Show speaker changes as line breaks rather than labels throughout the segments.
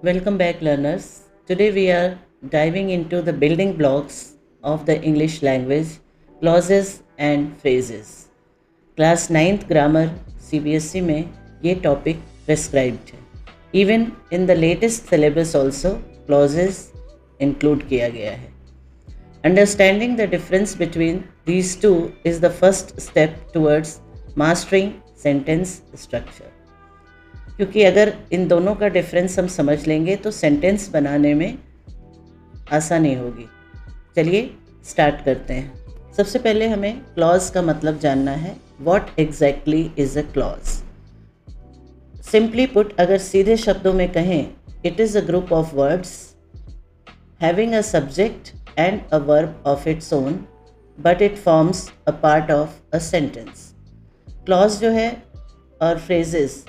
Welcome back, learners. Today we are diving into the building blocks of the English language, clauses and phrases. Class 9th grammar CBSE में ये topic prescribed है. Even in the latest syllabus also clauses include किया गया है. Understanding the difference between these two is the first step towards mastering sentence structure. क्योंकि अगर इन दोनों का डिफरेंस हम समझ लेंगे तो सेंटेंस बनाने में आसानी होगी. चलिए स्टार्ट करते हैं. सबसे पहले हमें क्लॉज का मतलब जानना है. What exactly is a clause? Simply put, अगर सीधे शब्दों में कहें, it is a group of words having a subject and a verb of its own but it forms a part of a sentence. Clause जो है और phrases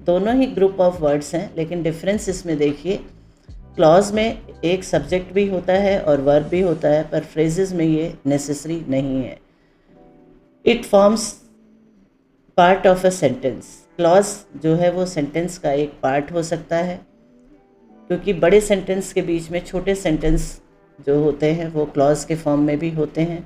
दोनों ही group of words हैं, लेकिन डिफरेंस इसमें देखिए. क्लॉज में एक सब्जेक्ट भी होता है और वर्ब भी होता है, पर फ्रेजेस में ये नेसेसरी नहीं है. It forms part of a sentence. Clause जो है वो सेंटेंस का एक पार्ट हो सकता है, क्योंकि बड़े सेंटेंस के बीच में छोटे सेंटेंस जो होते हैं वो क्लॉज के फॉर्म में भी होते हैं.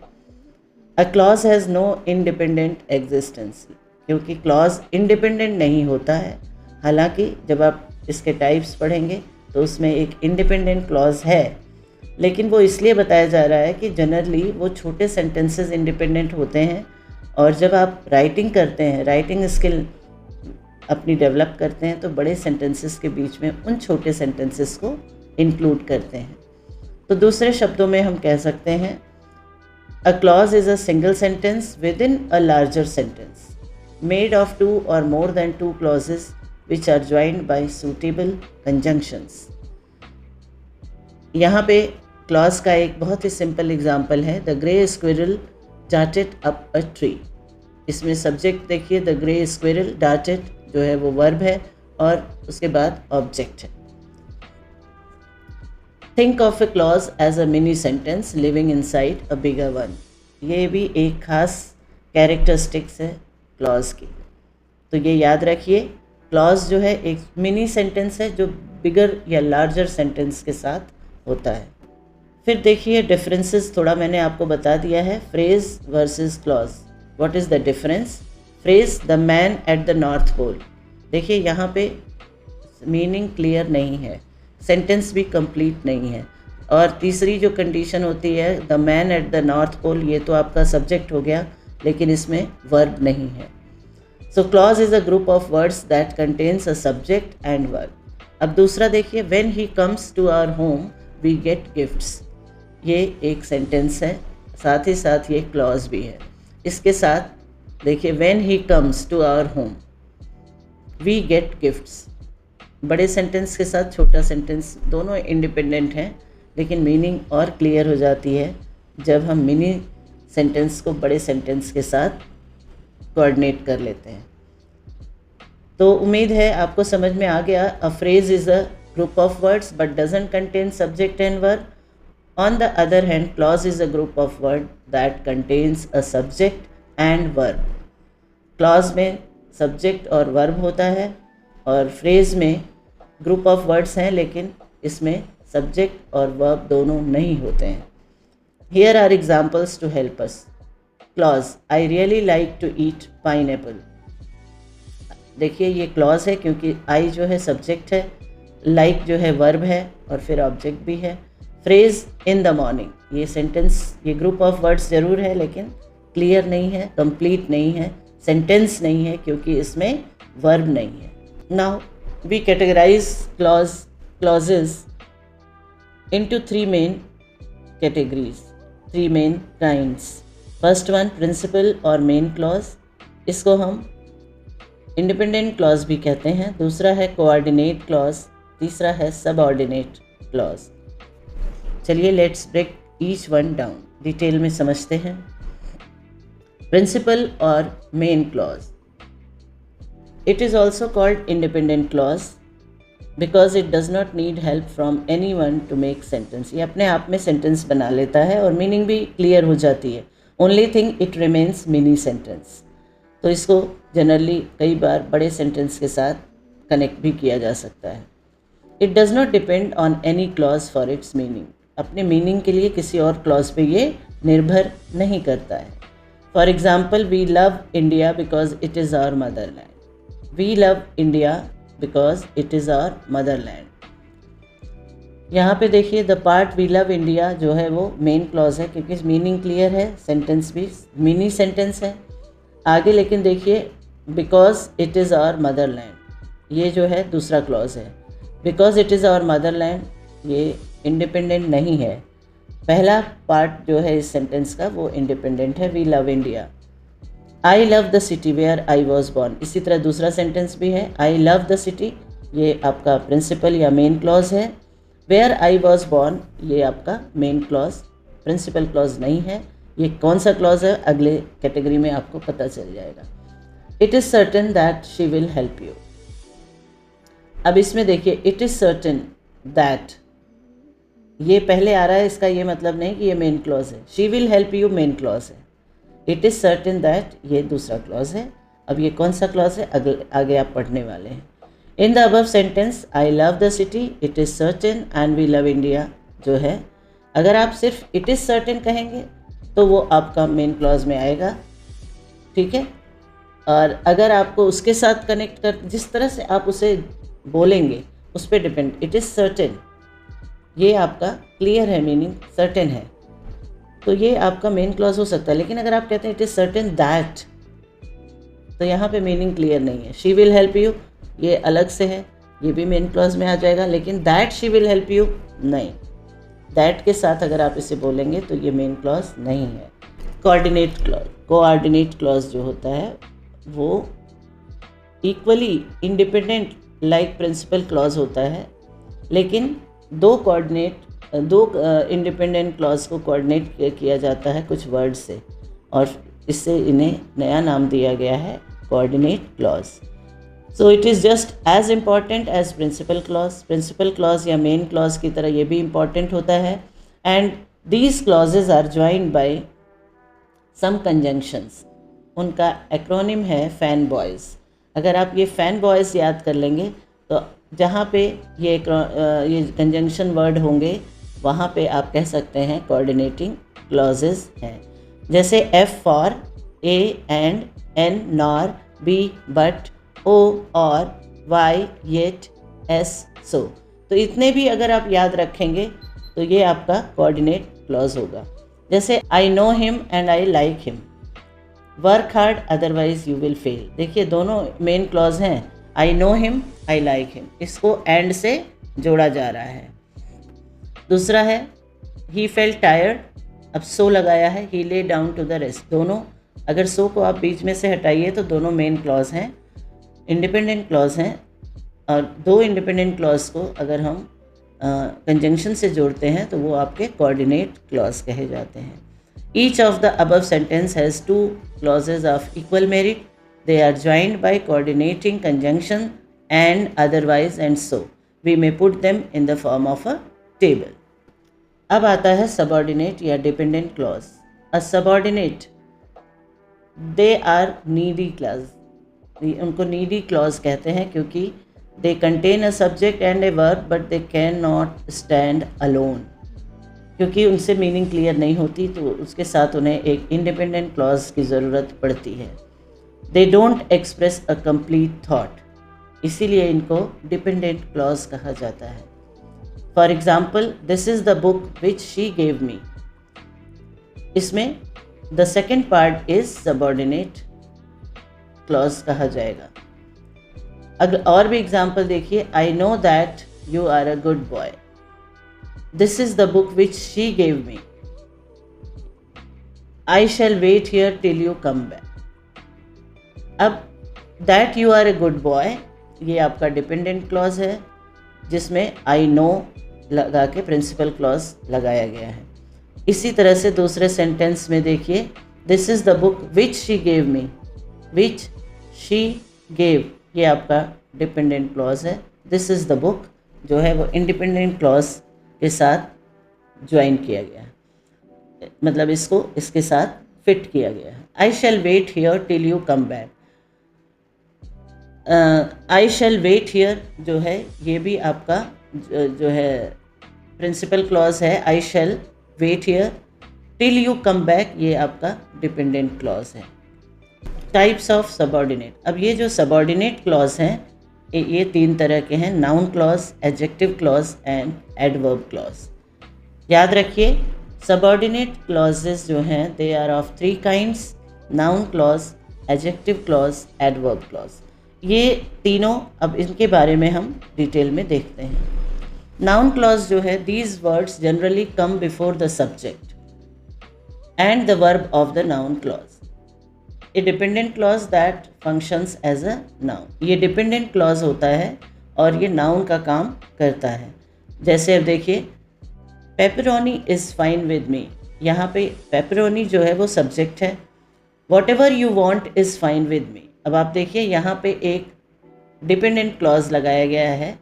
A clause has no independent existence, क्योंकि क्लॉज इंडिपेंडेंट नहीं होता है. हालांकि जब आप इसके टाइप्स पढ़ेंगे तो उसमें एक इंडिपेंडेंट क्लॉज है, लेकिन वो इसलिए बताया जा रहा है कि जनरली वो छोटे सेंटेंसेस इंडिपेंडेंट होते हैं, और जब आप राइटिंग करते हैं, राइटिंग स्किल अपनी डेवलप करते हैं, तो बड़े सेंटेंसेस के बीच में उन छोटे सेंटेंसेस को इंक्लूड करते हैं. तो दूसरे शब्दों में हम कह सकते हैं, a clause is a single sentence within a larger sentence made of two or more than two clauses which are joined by suitable conjunctions. यहाँ पे क्लॉज का एक बहुत ही सिंपल एग्जाम्पल है, the grey squirrel darted up a tree. इसमें subject देखिए, the grey squirrel, darted जो है वो वर्ब है और उसके बाद ऑब्जेक्ट है. Think of a clause as a mini sentence living inside a bigger one. ये भी एक खास कैरेक्टरिस्टिक्स है क्लॉज की, तो ये याद रखिए. क्लॉज जो है एक मिनी सेंटेंस है जो बिगर या लार्जर सेंटेंस के साथ होता है. फिर देखिए डिफरेंसेस, थोड़ा मैंने आपको बता दिया है. Phrase versus clause. What is the difference? Phrase, the man at the north pole. देखिए यहाँ पे मीनिंग क्लियर नहीं है, सेंटेंस भी कंप्लीट नहीं है. और तीसरी जो कंडीशन होती है, the man at the north pole, ये तो आपका सब्जेक्ट हो गया, लेकिन इसमें वर्ब नहीं है. So clause is a group of words that contains a subject and verb. अब दूसरा देखिए, when he comes to our home we get gifts. ये एक सेंटेंस है, साथ ही साथ ये क्लॉज भी है. इसके साथ देखिए, when he comes to our home we get gifts. बड़े सेंटेंस के साथ छोटा सेंटेंस दोनों इंडिपेंडेंट हैं, लेकिन मीनिंग और क्लियर हो जाती है जब हम मिनी सेंटेंस को बड़े सेंटेंस के साथ कोऑर्डिनेट कर लेते हैं. तो उम्मीद है आपको समझ में आ गया. A phrase is a group of words but doesn't contain subject and verb. On the other hand, clause is a group of word that contains a subject and verb. Clause में सब्जेक्ट और verb होता है, और phrase में group of words हैं, लेकिन इसमें subject और वर्ब दोनों नहीं होते हैं. Here are examples to help us. Clause, I really like to eat pineapple. देखिए ये क्लॉज है क्योंकि आई जो है सब्जेक्ट है, लाइक जो है वर्ब है, और फिर ऑब्जेक्ट भी है. फ्रेज, इन द मॉर्निंग, ये सेंटेंस, ये ग्रुप ऑफ वर्ड्स ज़रूर है, लेकिन क्लियर नहीं है, कंप्लीट नहीं है, सेंटेंस नहीं है, क्योंकि इसमें वर्ब नहीं है. Now we categorise clauses into three main categories, three main kinds. First one, principal और मेन क्लॉज. इसको हम इंडिपेंडेंट क्लॉज भी कहते हैं. दूसरा है कोऑर्डिनेट क्लॉज. तीसरा है सबऑर्डिनेट क्लॉज. चलिए let's break each one down, detail में समझते हैं. प्रिंसिपल और main clause. It is also called independent clause because it does not need help from anyone to make sentence. ये अपने आप में सेंटेंस बना लेता है और मीनिंग भी क्लियर हो जाती है. Only thing it remains mini sentence. तो इसको जनरली कई बार बड़े सेंटेंस के साथ कनेक्ट भी किया जा सकता है. It does not depend on any clause for its meaning, अपने मीनिंग के लिए किसी और क्लॉज पे ये निर्भर नहीं करता है। For example, we love India because it is our motherland. We love India because it is our motherland. यहाँ पे देखिए the part we love India जो है वो मेन क्लॉज है, क्योंकि मीनिंग क्लियर है, सेंटेंस भी मिनी सेंटेंस है आगे। लेकिन देखिए because it is our motherland, ये जो है दूसरा क्लॉज है। Because it is our motherland ये इंडिपेंडेंट नहीं है। पहला पार्ट जो है इस सेंटेंस का वो इंडिपेंडेंट है, we love India. I love the city where I was born, इसी तरह दूसरा सेंटेंस भी है, आई लव द सिटी, ये आपका प्रिंसिपल या मेन क्लॉज है। वेयर आई वॉज बॉर्न ये आपका मेन क्लॉज, प्रिंसिपल क्लॉज नहीं है। ये कौन सा क्लॉज है अगले कैटेगरी में आपको पता चल जाएगा। It is certain that she will help you. अब इसमें देखिए इट इज़ सर्टेन दैट, ये पहले आ रहा है, इसका ये मतलब नहीं कि ये मेन क्लॉज है। She will help you main clause है, इट इज़ सर्टेन दैट ये दूसरा क्लॉज है। अब ये कौन सा क्लॉज है आगे आप पढ़ने वाले हैं। In the above sentence I love the city, it is certain and we love India जो है, अगर आप सिर्फ इट इज़ सर्टेन कहेंगे तो वो आपका मेन क्लॉज में आएगा, ठीक है। और अगर आपको उसके साथ कनेक्ट कर, जिस तरह से आप उसे बोलेंगे उस पर डिपेंड, इट इज़ सर्टेन ये आपका क्लियर है, मीनिंग सर्टेन है, तो ये आपका मेन क्लॉज हो सकता है। लेकिन अगर आप कहते हैं इट इज़ सर्टेन दैट, तो यहाँ पे मीनिंग क्लियर नहीं है। शी विल हेल्प यू ये अलग से है, ये भी मेन क्लॉज में आ जाएगा, लेकिन that she will help you नहीं, दैट के साथ अगर आप इसे बोलेंगे तो ये मेन क्लॉज नहीं है। कोऑर्डिनेट क्लॉज, कोऑर्डिनेट क्लॉज जो होता है वो equally independent like principal clause होता है, लेकिन दो इंडिपेंडेंट क्लॉज को कोऑर्डिनेट किया जाता है कुछ वर्ड से, और इससे इन्हें नया नाम दिया गया है coordinate clause. So it is just as important as principal clause, principal clause या मेन क्लॉज की तरह ये भी इम्पॉर्टेंट होता है। And these clauses are joined by some conjunctions, उनका एक्रोनिम है फैन बॉयज़। अगर आप ये फैन बॉयज़ याद कर लेंगे तो जहाँ पे ये कंजंक्शन वर्ड होंगे वहाँ पे आप कह सकते हैं कोऑर्डिनेटिंग क्लॉजेज हैं। जैसे F for, A and, N nor, B but, O or, Y yet, S सो। तो इतने भी अगर आप याद रखेंगे तो ये आपका कोऑर्डिनेट क्लॉज होगा। जैसे I know him and I like him, work hard otherwise you will fail, देखिए दोनों मेन क्लॉज हैं, I know him, I like him, इसको एंड से जोड़ा जा रहा है। दूसरा है ही फेल्ट टायर्ड, अब सो लगाया है, ही lay down to the rest, दोनों अगर सो को आप बीच में से हटाइए तो दोनों मेन क्लॉज हैं, इंडिपेंडेंट क्लॉज हैं। और दो इंडिपेंडेंट क्लॉज को अगर हम कंजंक्शन से जोड़ते हैं तो वो आपके कोऑर्डिनेट क्लॉज कहे जाते हैं। Each of the above sentence has two clauses of equal merit, they are joined by coordinating conjunction and otherwise and so we may put them in the form of a table। अब आता है subordinate या dependent clause। A subordinate they are needy clause, उनको needy clause कहते हैं क्योंकि they contain a subject and a verb but they cannot stand alone, क्योंकि उनसे मीनिंग क्लियर नहीं होती तो उसके साथ उन्हें एक इंडिपेंडेंट क्लॉज की ज़रूरत पड़ती है। They don't express a complete thought, इसीलिए इनको डिपेंडेंट क्लॉज कहा जाता है। For example, this is the book which she gave me, इसमें the second part is subordinate clause कहा जाएगा। अगर और भी एग्जाम्पल देखिए, I know that you are a good boy, this is the book which she gave me, I shall wait here till you come back. अब that you are a good boy ये आपका dependent clause है, जिसमें I know लगा के principal clause लगाया गया है। इसी तरह से दूसरे सेंटेंस में देखिए, this is the book which she gave me, which she gave ये आपका डिपेंडेंट क्लॉज है। दिस इज़ द बुक जो है वो इंडिपेंडेंट क्लॉज के साथ ज्वाइन किया गया है, मतलब इसको इसके साथ फिट किया गया है। I shall wait here till you come back, I shall wait here जो है ये भी आपका जो है प्रिंसिपल क्लॉज है, I shall wait here till you come back, ये आपका डिपेंडेंट क्लॉज है। टाइप्स ऑफ सबऑर्डिनेट, अब ये जो सबऑर्डिनेट क्लॉज हैं ये 3 तरह के हैं, noun clause, adjective clause and adverb clause. याद रखिए सबऑर्डिनेट क्लॉजेस जो हैं they are of 3 kinds, noun clause, adjective clause, adverb clause. ये तीनों अब इनके बारे में हम डिटेल में देखते हैं। नाउन क्लॉज जो है, these words generally come before the subject and the verb of the noun clause. A dependent clause that functions as a noun, ये डिपेंडेंट क्लॉज होता है और ये नाउन का काम करता है। जैसे अब देखिए pepperoni is fine with me, यहाँ पे पेपरोनी जो है वो सब्जेक्ट है, what ever you want is fine with me. अब आप देखिए यहाँ पे एक डिपेंडेंट क्लॉज लगाया गया है,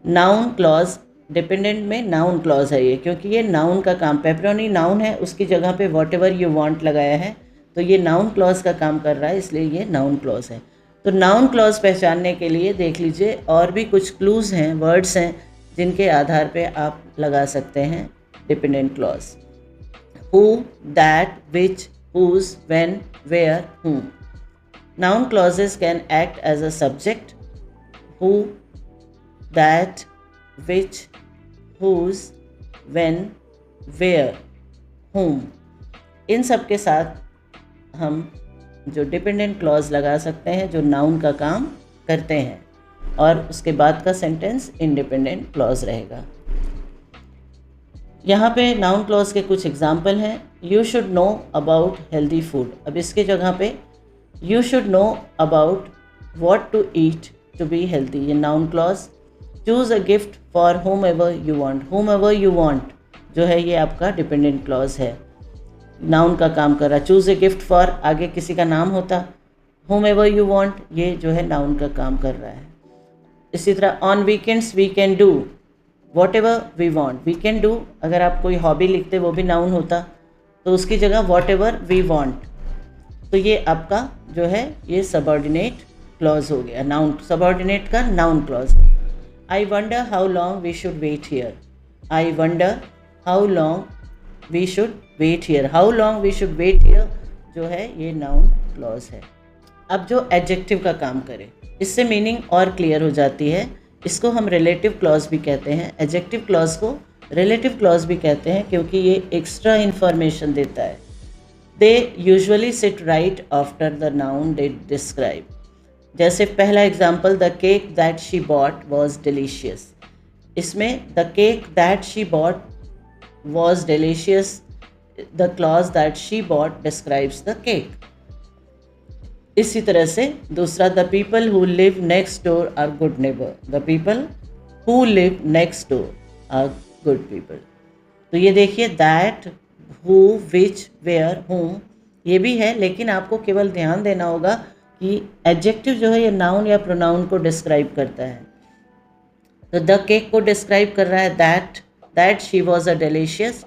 नाउन क्लॉज, डिपेंडेंट में नाउन क्लॉज है ये, क्योंकि ये नाउन का काम, पेपरोनी नाउन है, उसकी जगह पे वॉट एवर यू वॉन्ट लगाया है, तो ये नाउन क्लॉज का काम कर रहा है, इसलिए ये नाउन क्लॉज है। तो नाउन क्लॉज पहचानने के लिए देख लीजिए और भी कुछ क्लूज़ हैं, वर्ड्स हैं जिनके आधार पे आप लगा सकते हैं dependent clause. Who, that, which, whose, when, where, whom। Noun clauses can act as a subject, who, that, which, whose, when, where, whom। इन सब के साथ हम जो डिपेंडेंट क्लॉज लगा सकते हैं जो नाउन का काम करते हैं, और उसके बाद का सेंटेंस इंडिपेंडेंट क्लॉज रहेगा। यहाँ पे नाउन क्लॉज के कुछ एग्जाम्पल हैं, you should know about healthy food. अब इसके जगह पे you should know about what to eat to be healthy, ये noun clause. Choose a gift for whomever you want, whomever you want जो है ये आपका डिपेंडेंट क्लॉज है, नाउन का काम कर रहा है। चूज़ ए गिफ्ट फॉर, आगे किसी का नाम होता, होम एवर यू वॉन्ट ये जो है नाउन का काम कर रहा है। इसी तरह on weekends we can do whatever we want, we can do, अगर आप कोई हॉबी लिखते वो भी नाउन होता, तो उसकी जगह वॉट एवर वी वॉन्ट, तो ये आपका जो है ये सबऑर्डिनेट क्लॉज हो गया, नाउन, सबऑर्डिनेट का noun clause. I wonder how long we should wait here, I wonder how long we should wait here, how long we should wait here जो है ये नाउन क्लॉज है। अब जो एडजेक्टिव का काम करे, इससे मीनिंग और क्लियर हो जाती है, इसको हम रिलेटिव क्लॉज भी कहते हैं, एडजेक्टिव क्लॉज को रिलेटिव क्लॉज भी कहते हैं क्योंकि ये एक्स्ट्रा इन्फॉर्मेशन देता है। They usually sit right after the noun they describe. जैसे पहला example, the cake that she bought was delicious, इसमें the cake that she bought was delicious, the clause that she bought describes the cake. इसी तरह से दूसरा, the people who live next door are good neighbour, the people who live next door are good people. तो ये देखिए that, who, which, where, whom ये भी है, लेकिन आपको केवल ध्यान देना होगा कि एडजेक्टिव जो है ये नाउन या प्रोनाउन को डिस्क्राइब करता है। तो द केक को डिस्क्राइब कर रहा है that she was a delicious,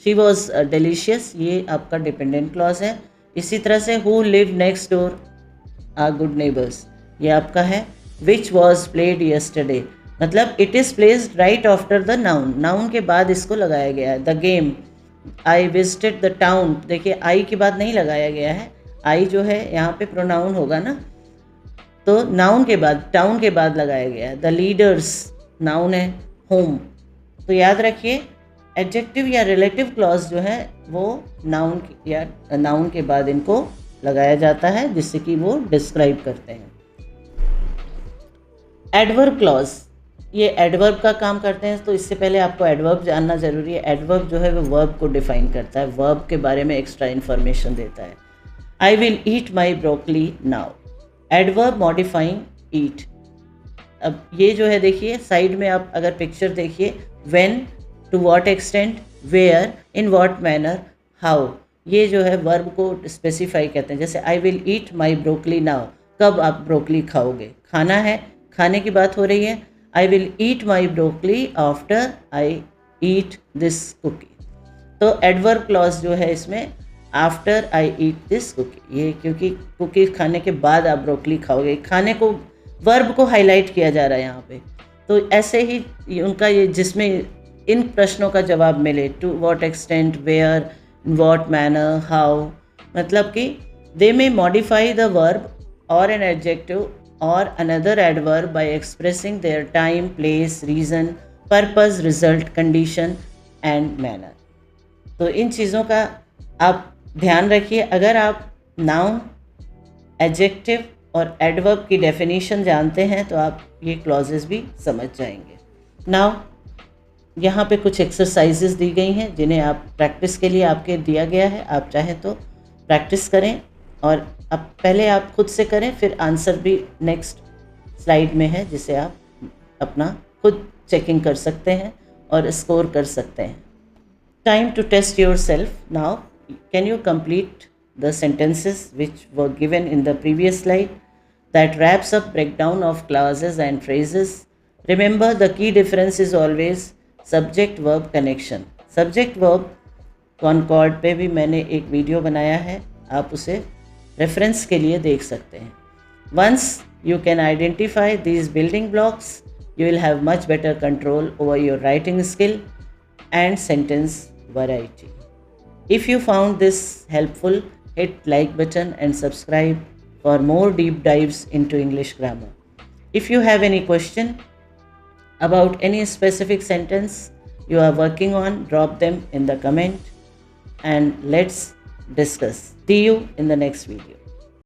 she was delicious ये आपका डिपेंडेंट क्लॉज है। इसी तरह से who live next door are good neighbours ये आपका है। विच वॉज प्लेड यस्टरडे, मतलब it is placed right after the noun, noun के बाद इसको लगाया गया है। The game, I visited the town, देखिए आई के बाद नहीं लगाया गया है, आई जो है यहाँ पे प्रोनाउन होगा ना, तो नाउन के बाद, टाउन के बाद लगाया गया है। द लीडर्स नाउन है, होम। तो याद रखिए एडजेक्टिव या रिलेटिव क्लॉज जो है वो नाउन या नाउन के बाद इनको लगाया जाता है जिससे कि वो डिस्क्राइब करते हैं। एडवर्ब क्लॉज, ये एडवर्ब का काम करते हैं, तो इससे पहले आपको एडवर्ब जानना ज़रूरी है। एडवर्ब जो है वो वर्ब को डिफाइन करता है, वर्ब के बारे में एक्स्ट्रा इन्फॉर्मेशन देता है। I will eat my broccoli now, adverb modifying eat. अब ये जो है देखिए साइड में आप अगर पिक्चर देखिए, when, to what extent, where, in what manner, how, ये जो है वर्ब को स्पेसिफाई कहते हैं। जैसे I will eat my broccoli now, कब आप ब्रोकली खाओगे, खाना है, खाने की बात हो रही है। I will eat my broccoli after I eat this cookie, तो एडवर्ब क्लॉज जो है इसमें after I eat this cookie, ये क्योंकि कुकी खाने के बाद आप ब्रोकली खाओगे, खाने को, वर्ब को हाईलाइट किया जा रहा है यहाँ पे। तो ऐसे ही उनका ये जिसमें इन प्रश्नों का जवाब मिले, to what extent, where, in what manner, how, मतलब कि they may modify the verb और एन एडजेक्टिव और another adverb by expressing their time, place, reason, purpose, result, condition and manner. तो इन चीज़ों का आप ध्यान रखिए। अगर आप नाउन, एडजेक्टिव और एडवर्ब की डेफिनेशन जानते हैं तो आप ये क्लॉजेस भी समझ जाएंगे। नाउ यहाँ पे कुछ एक्सरसाइजेस दी गई हैं जिन्हें आप प्रैक्टिस के लिए आपके दिया गया है। आप चाहें तो प्रैक्टिस करें और अब पहले आप खुद से करें, फिर आंसर भी नेक्स्ट स्लाइड में है जिसे आप अपना खुद चेकिंग कर सकते हैं और स्कोर कर सकते हैं। Time to test yourself now. Can you complete the sentences which were given in the previous slide? That wraps up breakdown of clauses and phrases. Remember, the key difference is always subject verb connection. Subject verb concord पे भी मैंने एक video बनाया है, आप उसे reference के लिए देख सकते हैं। Once you can identify these building blocks, you will have much better control over your writing skill and sentence variety. If you found this helpful, hit like button and subscribe for more deep dives into English grammar. If you have any question about any specific sentence you are working on, drop them in the comment and let's discuss. See you in the next video.